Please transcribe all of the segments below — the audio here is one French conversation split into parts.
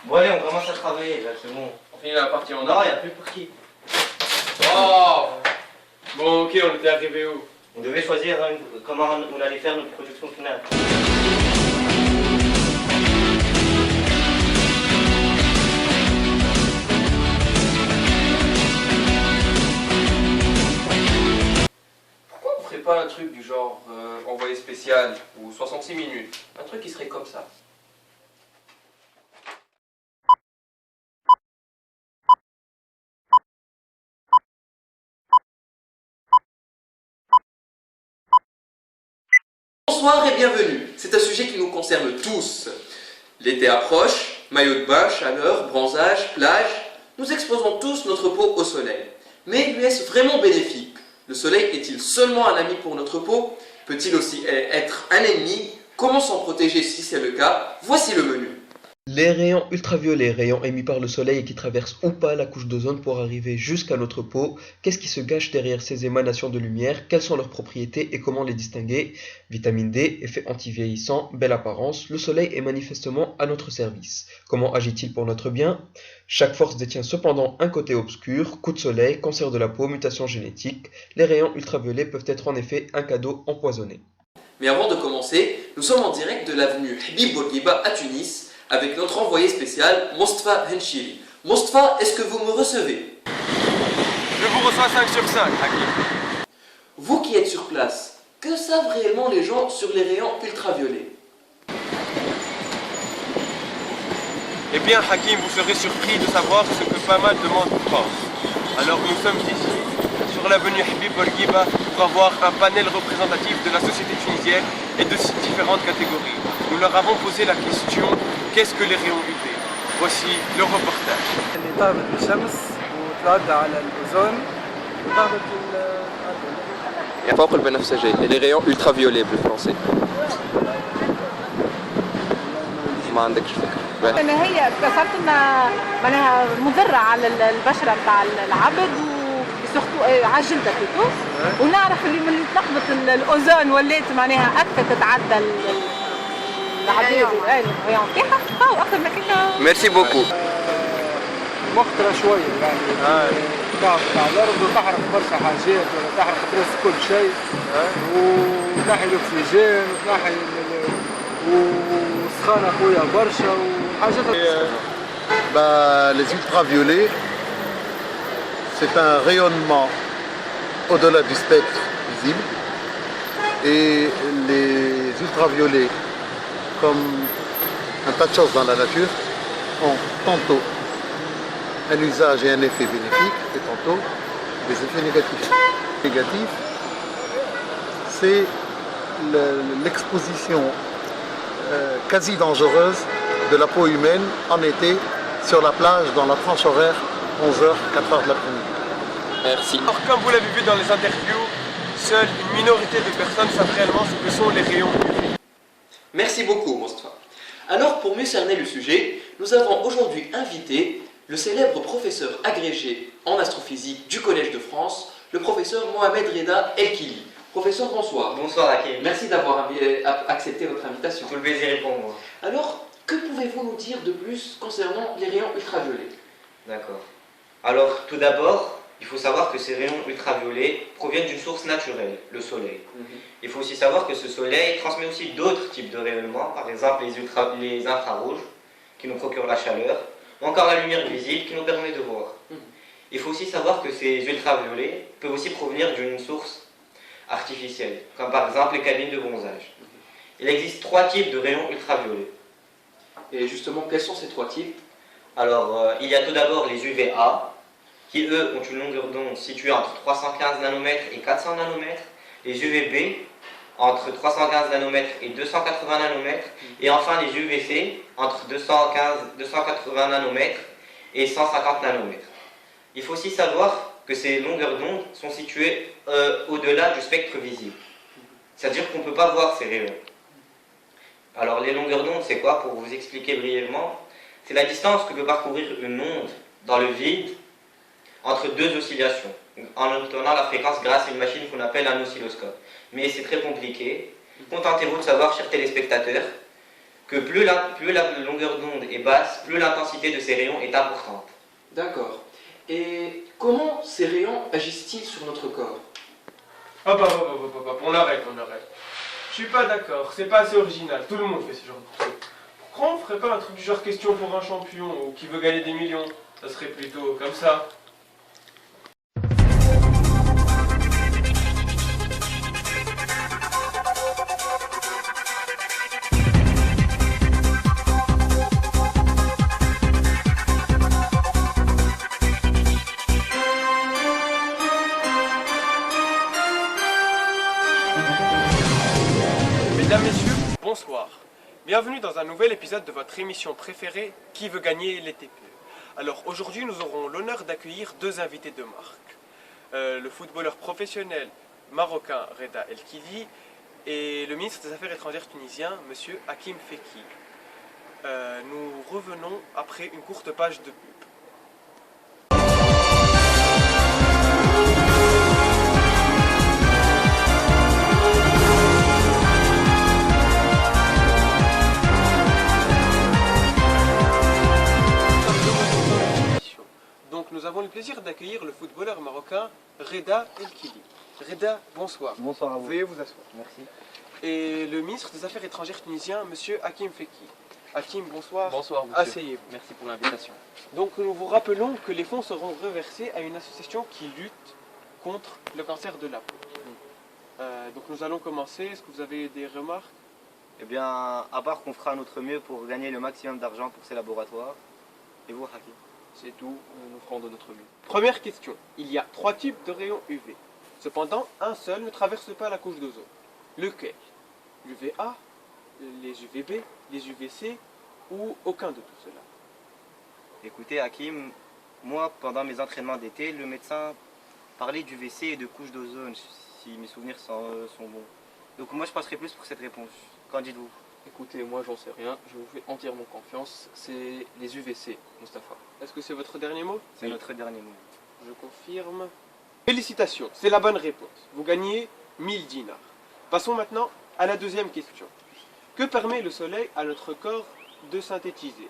Bon allez, on commence à travailler là, c'est bon. On finit la partie en Non, il n'y a plus pour qui. Oh. Bon, ok, on était arrivé où? On devait choisir comment on allait faire notre production finale. Pourquoi on ferait pas un truc du genre envoyé spécial ou 66 minutes? Un truc qui serait comme ça. Bonsoir et bienvenue. C'est un sujet qui nous concerne tous. L'été approche, maillot de bain, chaleur, bronzage, plage. Nous exposons tous notre peau au soleil. Mais lui est-ce vraiment bénéfique? Le soleil est-il seulement un ami pour notre peau? Peut-il aussi être un ennemi? Comment s'en protéger si c'est le cas? Voici le menu. Les rayons ultraviolets, rayons émis par le soleil et qui traversent ou pas la couche d'ozone pour arriver jusqu'à notre peau, qu'est-ce qui se cache derrière ces émanations de lumière, quelles sont leurs propriétés et comment les distinguer? Vitamine D, effet anti-vieillissant, belle apparence, le soleil est manifestement à notre service. Comment agit-il pour notre bien? Chaque force détient cependant un côté obscur, coup de soleil, cancer de la peau, mutation génétique. Les rayons ultraviolets peuvent être en effet un cadeau empoisonné. Mais avant de commencer, nous sommes en direct de l'avenue Habib Bourguiba à Tunis avec notre envoyé spécial Mostafa Henchiri. Mostafa, est-ce que vous me recevez? Je vous reçois 5 sur 5, Hakim. Vous qui êtes sur place, que savent réellement les gens sur les rayons ultraviolets? Eh bien, Hakim, vous serez surpris de savoir ce que pas mal de monde pense. Alors, nous sommes ici, sur l'avenue Habib Bourguiba, pour avoir un panel représentatif de la société tunisienne et de différentes catégories. Nous leur avons posé la question: qu'est-ce que les rayons UV? Voici le reportage. اللي ضربت بالشمس وتعدى على الأوزون وضربت فوق البنفسجي les rayons ultraviolets بالفرنسي ما عندكش فكرة. ان هي اكتشفت انها معناها مضره على البشره نتاع العبد وسورتو على الجلده بلوتو، ونعرف اللي من تلخبط الاوزون ولات معناها اكثر تتعدى العباد الريون نتاعها او اكثر من كيكا. ميرسي بوكو. مخطرة شوية يعني تضغط على الأرض وتحرق برشا حاجات ولا تحرق ترس كل شيء وتنحي الأكسجين وتنحي والسخانة قوية برشا وحاجات. Les ultraviolets, c'est un rayonnement au-delà du spectre visible. Et les ultraviolets, comme un tas de choses dans la nature, ont tantôt un usage et un effet bénéfique, et tantôt des effets négatifs. Négatif, c'est l'exposition quasi dangereuse de la peau humaine en été sur la plage dans la tranche horaire 11h, 4h de l'après-midi. Merci. Alors, comme vous l'avez vu dans les interviews, seule une minorité de personnes savent réellement ce que sont les rayons UV. Merci beaucoup, Mostafa. Alors, pour mieux cerner le sujet, nous avons aujourd'hui invité le célèbre professeur agrégé en astrophysique du Collège de France, le professeur Mohamed Reda Elkili. Professeur, bonsoir. Bonsoir Hakim. Merci d'avoir accepté votre invitation. Tout le plaisir est pour moi. Alors, que pouvez-vous nous dire de plus concernant les rayons ultraviolets? D'accord. Alors tout d'abord, il faut savoir que ces rayons ultraviolets proviennent d'une source naturelle, le soleil. Il faut aussi savoir que ce soleil transmet aussi d'autres types de rayonnements, par exemple les infrarouges qui nous procurent la chaleur, ou encore la lumière visible qui nous permet de voir. Il faut aussi savoir que ces ultraviolets peuvent aussi provenir d'une source artificielle, comme par exemple les cabines de bronzage. Il existe 3 types de rayons ultraviolets. Et justement, quels sont ces 3 types? Alors, il y a tout d'abord les UVA, qui eux ont une longueur d'onde située entre 315 nanomètres et 400 nanomètres, les UVB entre 315 nanomètres et 280 nanomètres, et enfin les UVC entre 280 nanomètres et 150 nanomètres. Il faut aussi savoir que ces longueurs d'onde sont situées au-delà du spectre visible, c'est-à-dire qu'on ne peut pas voir ces rayons. Alors les longueurs d'onde, c'est quoi? Pour vous expliquer brièvement, c'est la distance que peut parcourir une onde dans le vide entre 2 oscillations, en obtenant la fréquence grâce à une machine qu'on appelle un oscilloscope. Mais c'est très compliqué. Contentez-vous de savoir, chers téléspectateurs, que plus la longueur d'onde est basse, plus l'intensité de ces rayons est importante. D'accord. Et comment ces rayons agissent-ils sur notre corps? Hop, hop, hop, hop, hop, hop, on arrête, on arrête. Je suis pas d'accord, c'est pas assez original, tout le monde fait ce genre de truc. Pourquoi on ferait pas un truc du genre question pour un champion ou qui veut gagner des millions? Ça serait plutôt comme ça. Mesdames, Messieurs, bonsoir. Bienvenue dans un nouvel épisode de votre émission préférée, Qui veut gagner les TPE. Alors aujourd'hui, nous aurons l'honneur d'accueillir deux invités de marque. Le footballeur professionnel marocain Reda El Kili et le ministre des Affaires étrangères tunisien, M. Hakim Feki. Nous revenons après une courte page de pub. Donc nous avons le plaisir d'accueillir le footballeur marocain Reda El Kili. Reda, bonsoir. Bonsoir à vous. Veuillez vous asseoir. Merci. Et le ministre des Affaires étrangères tunisien, M. Hakim Feki. Hakim, bonsoir. Bonsoir, monsieur. Asseyez-vous. Merci pour l'invitation. Donc nous vous rappelons que les fonds seront reversés à une association qui lutte contre le cancer de la peau. Donc nous allons commencer. Est-ce que vous avez des remarques? Eh bien, à part qu'on fera notre mieux pour gagner le maximum d'argent pour ces laboratoires. Et vous, Hakim? C'est tout, nous ferons de notre mieux. Première question. Il y a 3 types de rayons UV. Cependant, un seul ne traverse pas la couche d'ozone. Lequel? L'UVA, les UVB, les UVC ou aucun de tout cela? Écoutez, Hakim, moi, pendant mes entraînements d'été, le médecin parlait du WC et de couche d'ozone, si mes souvenirs sont bons. Donc moi, je passerai plus pour cette réponse. Qu'en dites-vous? Écoutez, moi j'en sais rien, je vous fais entièrement confiance, c'est les UVC, Mustapha. Est-ce que c'est votre dernier mot? C'est notre dernier mot. Je confirme. Félicitations, c'est la bonne réponse. Vous gagnez 1000 dinars. Passons maintenant à la deuxième question. Que permet le soleil à notre corps de synthétiser?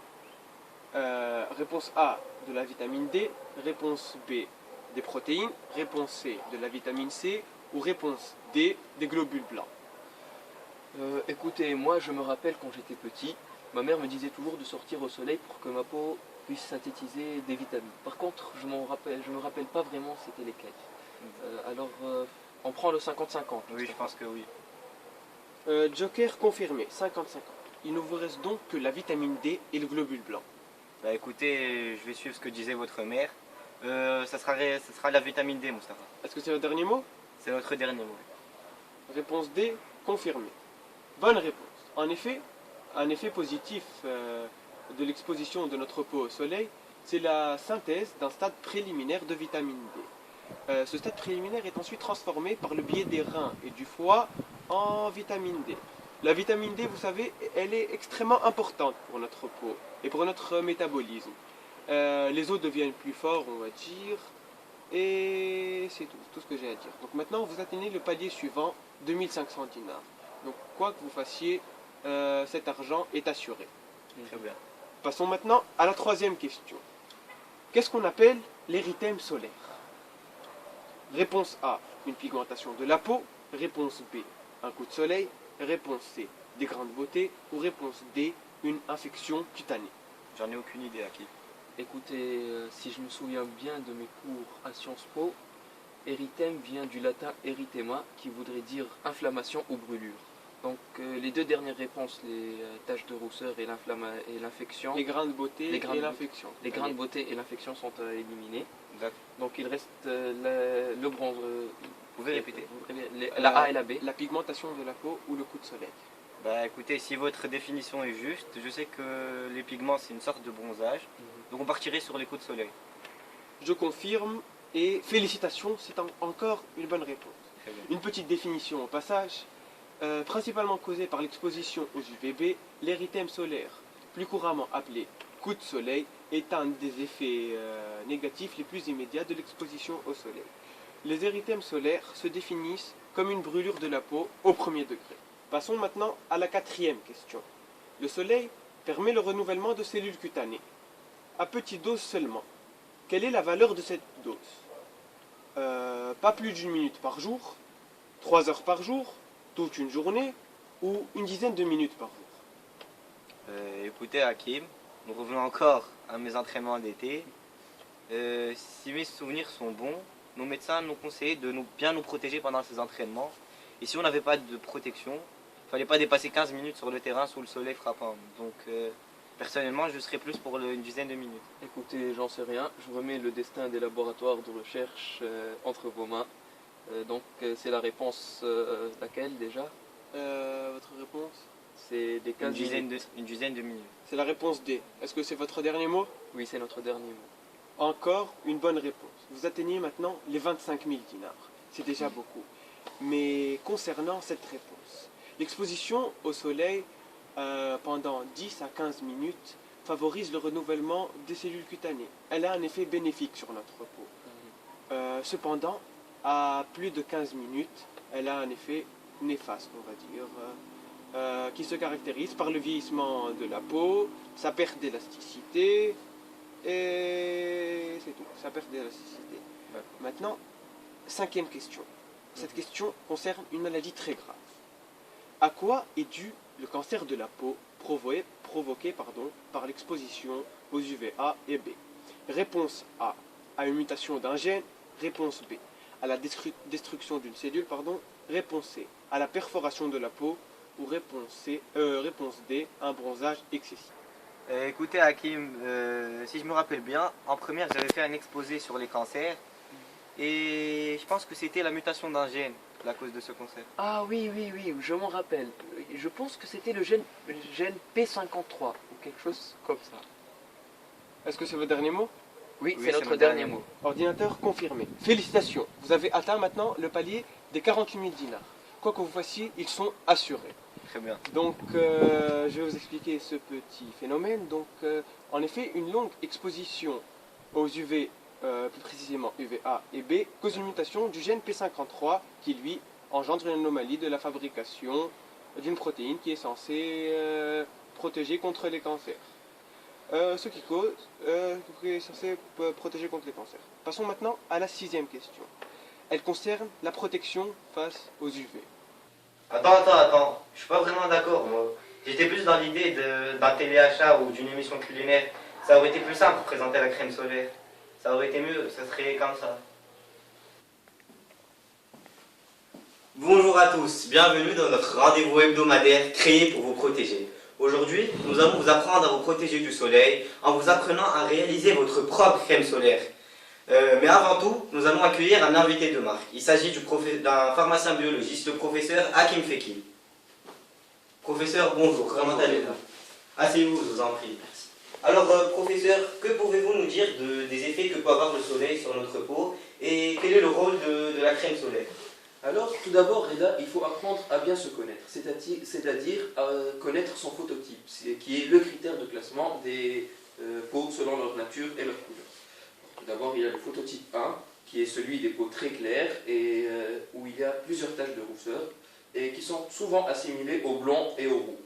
Réponse A, de la vitamine D. Réponse B, des protéines. Réponse C, de la vitamine C. Ou réponse D, des globules blancs. Écoutez, moi je me rappelle quand j'étais petit, ma mère me disait toujours de sortir au soleil pour que ma peau puisse synthétiser des vitamines. Par contre, je me rappelle pas vraiment c'était lesquelles. Alors, on prend le 50-50. Oui, je pense que oui. Joker confirmé, 50-50. Il ne vous reste donc que la vitamine D et le globule blanc. Bah écoutez, je vais suivre ce que disait votre mère. Ça sera la vitamine D, Mustapha. Est-ce que c'est votre dernier mot? C'est notre dernier mot. Réponse D, confirmé. Bonne réponse. En effet, un effet positif de l'exposition de notre peau au soleil, c'est la synthèse d'un stade préliminaire de vitamine D. Ce stade préliminaire est ensuite transformé par le biais des reins et du foie en vitamine D. La vitamine D, vous savez, elle est extrêmement importante pour notre peau et pour notre métabolisme. Les os deviennent plus forts, on va dire, et c'est tout ce que j'ai à dire. Donc maintenant, vous atteignez le palier suivant, 2500 dinars. Donc quoi que vous fassiez, cet argent est assuré. Très bien. Passons maintenant à la troisième question. Qu'est-ce qu'on appelle l'érythème solaire? Réponse A, une pigmentation de la peau. Réponse B, un coup de soleil. Réponse C, des grains de beauté. Ou réponse D, une infection cutanée. J'en ai aucune idée, Hakim. Écoutez, si je me souviens bien de mes cours à Sciences Po, érythème vient du latin erythema, qui voudrait dire inflammation ou brûlure. Donc les deux dernières réponses, les taches de rousseur et l'infection, Les grains de beauté Les grains et de- l'infection. les grains de beauté et l'infection sont éliminés. D'accord. Donc il reste le bronze. Vous pouvez répéter? La A et la B. La pigmentation de la peau ou le coup de soleil. Bah écoutez, si votre définition est juste, je sais que les pigments c'est une sorte de bronzage, donc on partirait sur les coups de soleil. Je confirme et félicitations, c'est encore une bonne réponse. Très bien. Une petite définition au passage. Principalement causée par l'exposition aux UVB, l'érythème solaire, plus couramment appelé coup de soleil, est un des effets négatifs les plus immédiats de l'exposition au soleil. Les érythèmes solaires se définissent comme une brûlure de la peau au premier degré. Passons maintenant à la quatrième question. Le soleil permet le renouvellement de cellules cutanées, à petite dose seulement. Quelle est la valeur de cette dose? Pas plus d'une minute par jour, 3 heures par jour, toute une journée ou une dizaine de minutes par jour. Écoutez Hakim, nous revenons encore à mes entraînements d'été. Si mes souvenirs sont bons, nos médecins nous conseillaient de bien nous protéger pendant ces entraînements. Et si on n'avait pas de protection, il ne fallait pas dépasser 15 minutes sur le terrain sous le soleil frappant. Donc personnellement, je serais plus pour une dizaine de minutes. Écoutez, j'en sais rien. Je remets le destin des laboratoires de recherche entre vos mains. C'est la réponse laquelle déjà? Votre réponse? C'est des 15 minutes. Une dizaine de minutes. C'est la réponse D. Est-ce que c'est votre dernier mot? Oui, c'est notre dernier mot. Encore une bonne réponse. Vous atteignez maintenant les 25 000 dinars. C'est déjà beaucoup. Mais concernant cette réponse, l'exposition au soleil pendant 10 à 15 minutes favorise le renouvellement des cellules cutanées. Elle a un effet bénéfique sur notre peau. Cependant, à plus de 15 minutes, elle a un effet néfaste, on va dire, qui se caractérise par le vieillissement de la peau, sa perte d'élasticité, et c'est tout, sa perte d'élasticité. Maintenant, 5e question. Cette question concerne une maladie très grave. À quoi est dû le cancer de la peau provoqué par l'exposition aux UVA et B? Réponse A, à une mutation d'un gène. Réponse B, à la destruction d'une cellule. Réponse C, à la perforation de la peau. Ou réponse D, un bronzage excessif. Écoutez Hakim, si je me rappelle bien, en première j'avais fait un exposé sur les cancers et je pense que c'était la mutation d'un gène la cause de ce cancer. Ah oui, je m'en rappelle. Je pense que c'était le gène P53 ou quelque chose comme ça. Est-ce que c'est votre dernier mot? Oui, c'est notre dernier mot. Ordinateur confirmé. Félicitations, vous avez atteint maintenant le palier des 48 000 dinars. Quoi que vous fassiez, ils sont assurés. Très bien. Donc, je vais vous expliquer ce petit phénomène. Donc, en effet, une longue exposition aux UV, plus précisément UVA et B, cause une mutation du gène P53 qui, lui, engendre une anomalie de la fabrication d'une protéine qui est censée protéger contre les cancers. Ce qui est censé protéger contre les cancers. Passons maintenant à la 6e question. Elle concerne la protection face aux UV. Attends, je suis pas vraiment d'accord moi. J'étais plus dans l'idée d'un téléachat ou d'une émission culinaire. Ça aurait été plus simple pour présenter la crème solaire. Ça aurait été mieux, ça serait comme ça. Bonjour à tous, bienvenue dans notre rendez-vous hebdomadaire créé pour vous protéger. Aujourd'hui, nous allons vous apprendre à vous protéger du soleil en vous apprenant à réaliser votre propre crème solaire. Mais avant tout, nous allons accueillir un invité de marque. Il s'agit d'un pharmacien biologiste, le professeur Hakim Fekil. Professeur, bonjour, comment allez-vous? Asseyez-vous, je vous en prie. Alors, professeur, que pouvez-vous nous dire des effets que peut avoir le soleil sur notre peau et quel est le rôle de la crème solaire? Alors, tout d'abord, Reda, il faut apprendre à bien se connaître, c'est-à-dire à connaître son phototype, qui est le critère de classement des peaux selon leur nature et leur couleur. Tout d'abord, il y a le phototype 1, qui est celui des peaux très claires et où il y a plusieurs taches de rousseur et qui sont souvent assimilées au blond et au roux.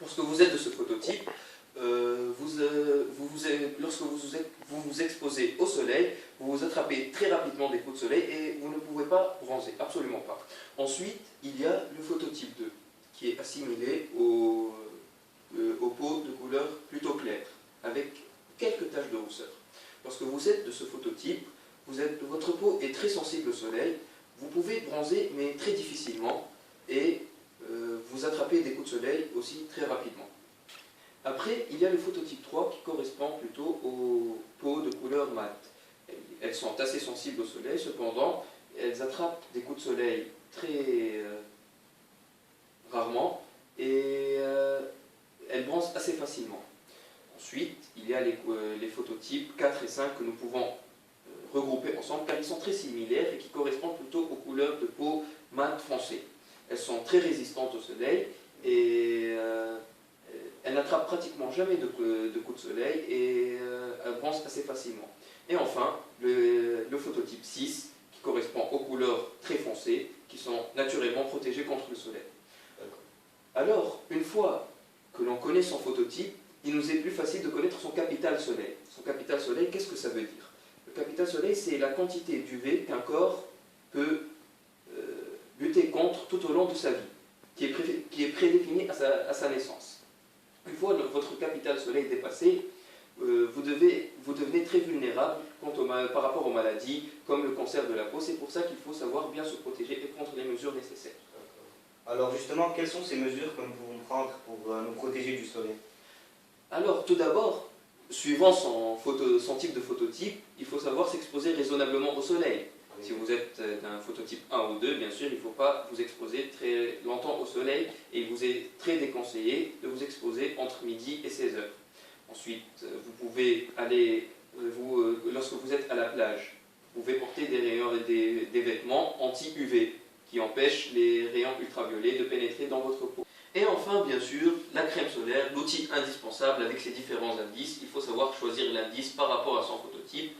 Lorsque vous êtes de ce phototype, lorsque vous vous exposez au soleil, vous vous attrapez très rapidement des coups de soleil et vous ne pouvez pas bronzer, absolument pas. Ensuite, il y a le phototype 2, qui est assimilé aux peaux de couleur plutôt claire, avec quelques taches de rousseur. Lorsque vous êtes de ce phototype, votre peau est très sensible au soleil, vous pouvez bronzer mais très difficilement et vous attrapez des coups de soleil aussi très rapidement. Après, il y a le phototype 3 qui correspond plutôt aux peaux de couleur mate. Elles sont assez sensibles au soleil, cependant, elles attrapent des coups de soleil très rarement et elles bronzent assez facilement. Ensuite, il y a les phototypes 4 et 5 que nous pouvons regrouper ensemble car ils sont très similaires et qui correspondent plutôt aux couleurs de peau mate foncée. Elles sont très résistantes au soleil et elles n'attrapent pratiquement jamais de coups de soleil et elles bronzent assez facilement. Et enfin, le phototype 6 qui correspond aux couleurs très foncées qui sont naturellement protégées contre le soleil. Alors, une fois que l'on connaît son phototype, il nous est plus facile de connaître son capital soleil. Son capital soleil, qu'est-ce que ça veut dire? Le capital soleil, c'est la quantité d'UV qu'un corps peut lutter contre tout au long de sa vie, qui est prédéfinie à sa naissance. Une fois votre capital soleil dépassé, vous devenez très vulnérable par rapport aux maladies comme le cancer de la peau. C'est pour ça qu'il faut savoir bien se protéger et prendre les mesures nécessaires. Alors justement, quelles sont ces mesures que nous pouvons prendre pour nous protéger du soleil? Alors tout d'abord, suivant son type de phototype, il faut savoir s'exposer raisonnablement au soleil. Si vous êtes d'un phototype 1 ou 2, bien sûr, il ne faut pas vous exposer très longtemps au soleil et il vous est très déconseillé de vous exposer entre midi et 16 heures. Ensuite, vous pouvez aller, lorsque vous êtes à la plage, vous pouvez porter des vêtements anti-UV qui empêchent les rayons ultraviolets de pénétrer dans votre peau. Et enfin, bien sûr, la crème solaire, l'outil indispensable avec ses différents indices. Il faut savoir choisir l'indice par rapport à son phototype.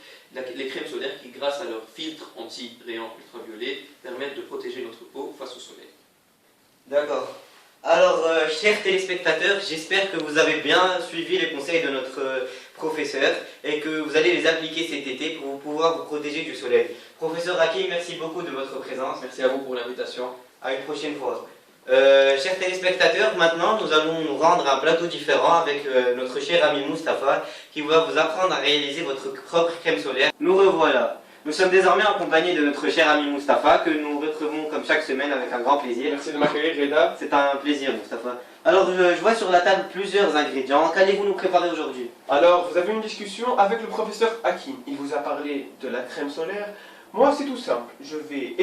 Les crèmes solaires qui, grâce à leur filtre anti-rayons ultraviolets, permettent de protéger notre peau face au soleil. D'accord. Alors, chers téléspectateurs, j'espère que vous avez bien suivi les conseils de notre professeur et que vous allez les appliquer cet été pour pouvoir vous protéger du soleil. Professeur Hakim, merci beaucoup de votre présence. Merci à vous pour l'invitation. À une prochaine fois. Chers téléspectateurs, maintenant nous allons nous rendre à un plateau différent avec notre cher ami Mustapha qui va vous apprendre à réaliser votre propre crème solaire. Nous revoilà. Nous sommes désormais en compagnie de notre cher ami Mustapha que nous retrouvons comme chaque semaine avec un grand plaisir. Merci de m'accueillir, Reda. C'est un plaisir, Mustapha. Alors je vois sur la table plusieurs ingrédients. Qu'allez-vous nous préparer aujourd'hui? Alors, vous avez une discussion avec le professeur Hakim. Il vous a parlé de la crème solaire. Moi, c'est tout simple. Je vais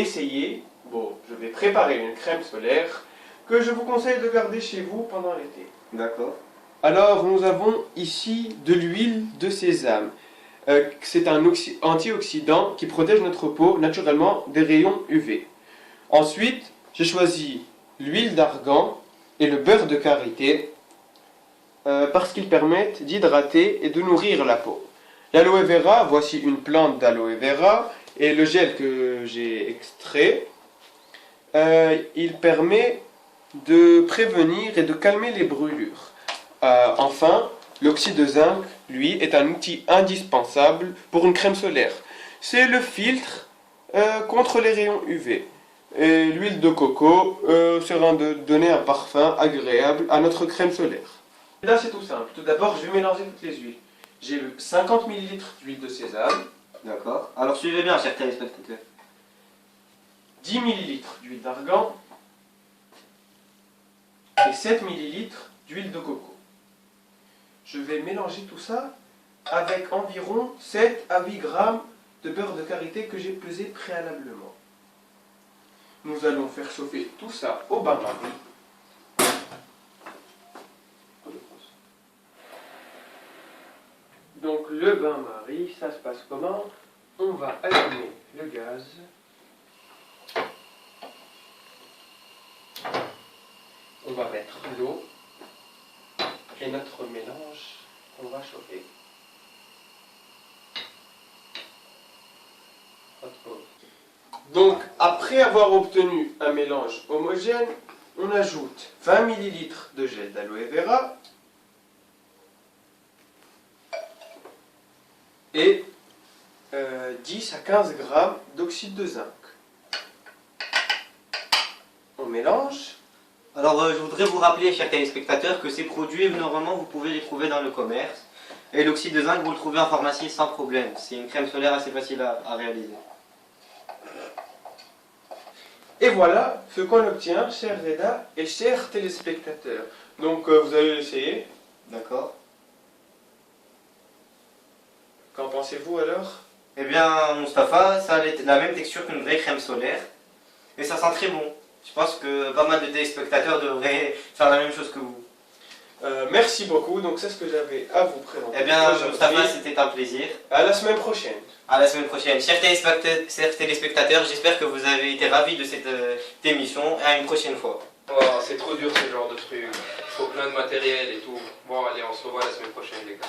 préparer une crème solaire que je vous conseille de garder chez vous pendant l'été. D'accord. Alors, nous avons ici de l'huile de sésame. C'est un antioxydant qui protège notre peau naturellement des rayons UV. Ensuite, j'ai choisi l'huile d'argan et le beurre de karité parce qu'ils permettent d'hydrater et de nourrir la peau. L'aloe vera, voici une plante d'aloe vera et le gel que j'ai extrait, il permet de prévenir et de calmer les brûlures. Enfin, l'oxyde de zinc, lui, est un outil indispensable pour une crème solaire. C'est le filtre contre les rayons UV. Et l'huile de coco sera de donner un parfum agréable à notre crème solaire. Et là, c'est tout simple. Tout d'abord, je vais mélanger toutes les huiles. J'ai 50 ml d'huile de sésame. D'accord. Alors suivez bien, chers téléspectateurs. 10 ml d'huile d'argan et 7 ml d'huile de coco. Je vais mélanger tout ça avec environ 7 à 8 grammes de beurre de karité que j'ai pesé préalablement. Nous allons faire chauffer tout ça au bain-marie. Donc le bain-marie, ça se passe comment? On va allumer le gaz. On va mettre l'eau et notre mélange qu'on va chauffer. Donc, après avoir obtenu un mélange homogène, on ajoute 20 ml de gel d'aloe vera et 10 à 15 grammes d'oxyde de zinc. On mélange. Alors je voudrais vous rappeler, chers téléspectateurs, que ces produits, normalement, vous pouvez les trouver dans le commerce. Et l'oxyde de zinc, vous le trouvez en pharmacie sans problème. C'est une crème solaire assez facile à réaliser. Et voilà ce qu'on obtient, cher Reda et chers téléspectateurs. Donc vous allez l'essayer. D'accord. Qu'en pensez-vous alors? Eh bien, Mustapha, ça a la même texture qu'une vraie crème solaire. Et ça sent très bon. Je pense que pas mal de téléspectateurs devraient faire la même chose que vous. Merci beaucoup, donc c'est ce que j'avais à vous présenter. Eh bien, Mustapha, c'était un plaisir. À la semaine prochaine. À la semaine prochaine. Chers téléspectateurs, j'espère que vous avez été ravis de cette émission et à une prochaine fois. Oh, c'est trop dur ce genre de truc. Il faut plein de matériel et tout. Bon, allez, on se revoit la semaine prochaine, les gars.